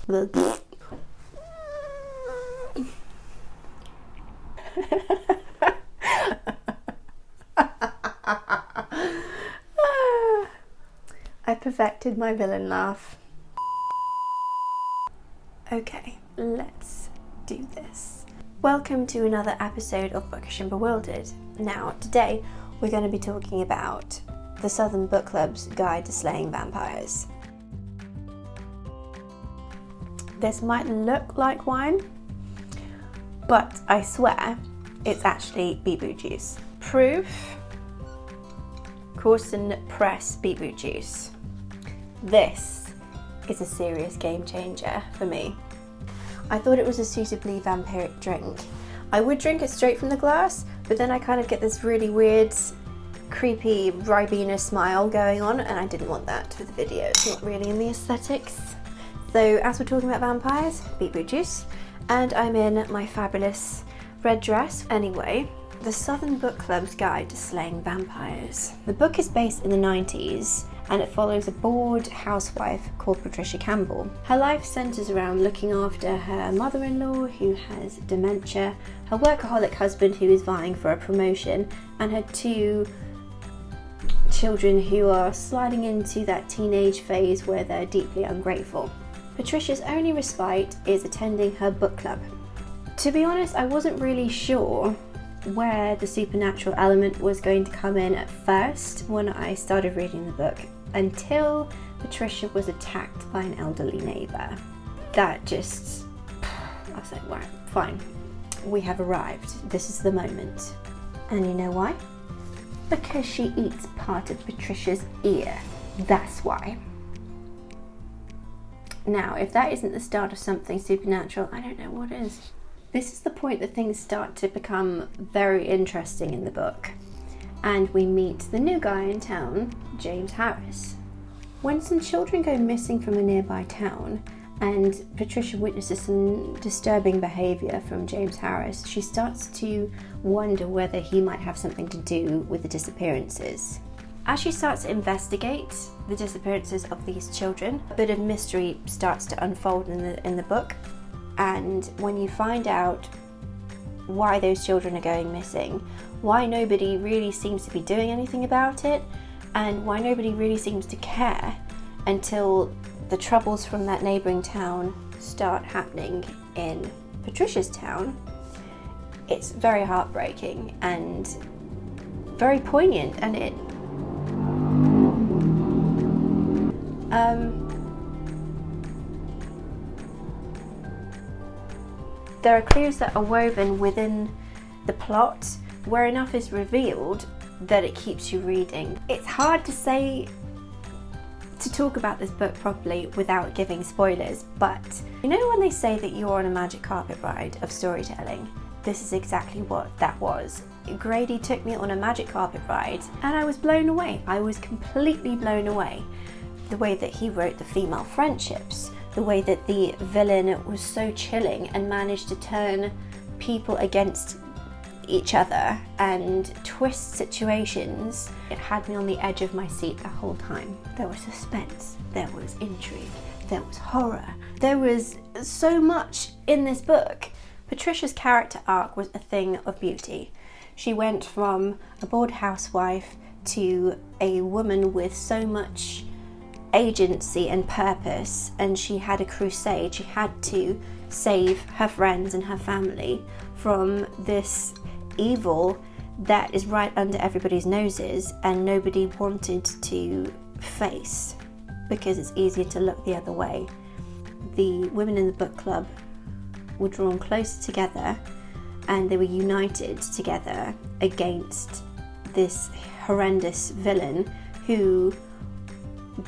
I perfected my villain laugh. Okay, let's do this. Welcome to another episode of Bookish and Bewildered. Now, today we're going to be talking about the Southern Book Club's Guide to Slaying Vampires. This might look like wine, but I swear it's actually beetroot juice. Proof: Corson Press beetroot juice. This is a serious game changer for me. I thought it was a suitably vampiric drink. I would drink it straight from the glass, but then I kind of get this really weird, creepy Ribena smile going on, and I didn't want that for the video. It's not really in the aesthetics. So as we're talking about vampires, beetroot juice, and I'm in my fabulous red dress. Anyway, the Southern Book Club's Guide to Slaying Vampires. The book is based in the 90s, and it follows a bored housewife called Patricia Campbell. Her life centres around looking after her mother-in-law who has dementia, her workaholic husband who is vying for a promotion, and her two children who are sliding into that teenage phase where they're deeply ungrateful. Patricia's only respite is attending her book club. To be honest, I wasn't really sure where the supernatural element was going to come in at first when I started reading the book, until Patricia was attacked by an elderly neighbour. That just, I was like, right, fine, we have arrived. This is the moment. And you know why? Because she eats part of Patricia's ear. That's why. Now, if that isn't the start of something supernatural, I don't know what is. This is the point that things start to become very interesting in the book, and we meet the new guy in town, James Harris. When some children go missing from a nearby town, and Patricia witnesses some disturbing behaviour from James Harris, she starts to wonder whether he might have something to do with the disappearances. As she starts to investigate the disappearances of these children, a bit of mystery starts to unfold in the book, and when you find out why those children are going missing, why nobody really seems to be doing anything about it, and why nobody really seems to care until the troubles from that neighbouring town start happening in Patricia's town, it's very heartbreaking and very poignant, and it there are clues that are woven within the plot where enough is revealed that it keeps you reading. It's hard to talk about this book properly without giving spoilers, but you know when they say that you're on a magic carpet ride of storytelling? This is exactly what that was. Grady took me on a magic carpet ride and I was blown away. I was completely blown away. The way that he wrote the female friendships, the way that the villain was so chilling and managed to turn people against each other and twist situations. It had me on the edge of my seat the whole time. There was suspense, there was intrigue, there was horror. There was so much in this book. Patricia's character arc was a thing of beauty. She went from a bored housewife to a woman with so much agency and purpose, and she had a crusade. She had to save her friends and her family from this evil that is right under everybody's noses and nobody wanted to face because it's easier to look the other way. The women in the book club were drawn closer together and they were united together against this horrendous villain who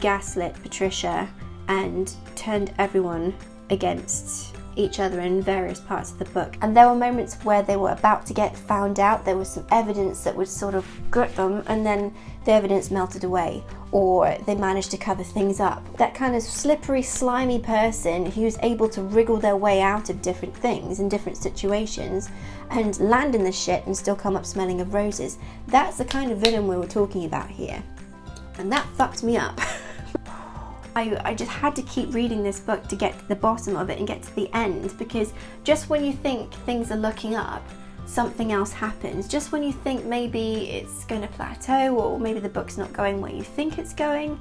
gaslit Patricia and turned everyone against each other in various parts of the book. And there were moments where they were about to get found out. There was some evidence that would sort of gut them, and then the evidence melted away, or they managed to cover things up. That kind of slippery, slimy person who's able to wriggle their way out of different things in different situations and land in the shit and still come up smelling of roses. That's the kind of villain we were talking about here. And that fucked me up. I just had to keep reading this book to get to the bottom of it and get to the end, because just when you think things are looking up, something else happens. Just when you think maybe it's going to plateau, or maybe the book's not going where you think it's going.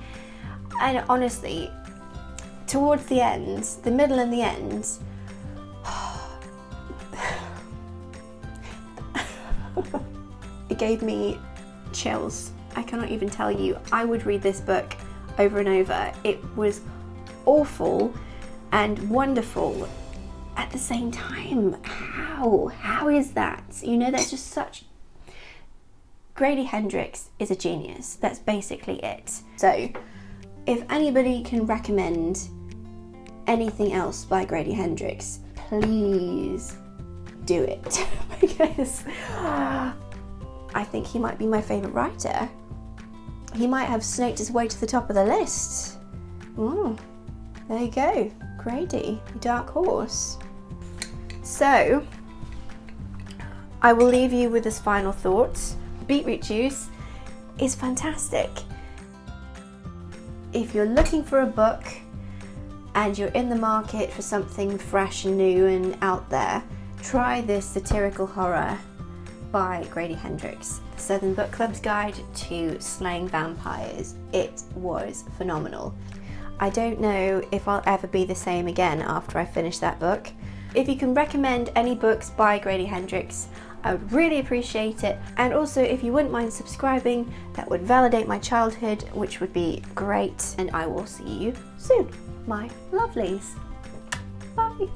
And honestly, towards the end, the middle and the end, it gave me chills. I cannot even tell you. I would read this book over and over. It was awful and wonderful at the same time. How is that? You know, that's just such... Grady Hendrix is a genius. That's basically it. So if anybody can recommend anything else by Grady Hendrix, please do it. Because I think he might be my favourite writer. He might have snaked his way to the top of the list. There you go, Grady, dark horse. So, I will leave you with this final thought. Beetroot juice is fantastic. If you're looking for a book and you're in the market for something fresh and new and out there, try this satirical horror by Grady Hendrix, The Southern Book Club's Guide to Slaying Vampires. It was phenomenal. I don't know if I'll ever be the same again after I finish that book. If you can recommend any books by Grady Hendrix, I would really appreciate it. And also, if you wouldn't mind subscribing, that would validate my childhood, which would be great. And I will see you soon, my lovelies. Bye.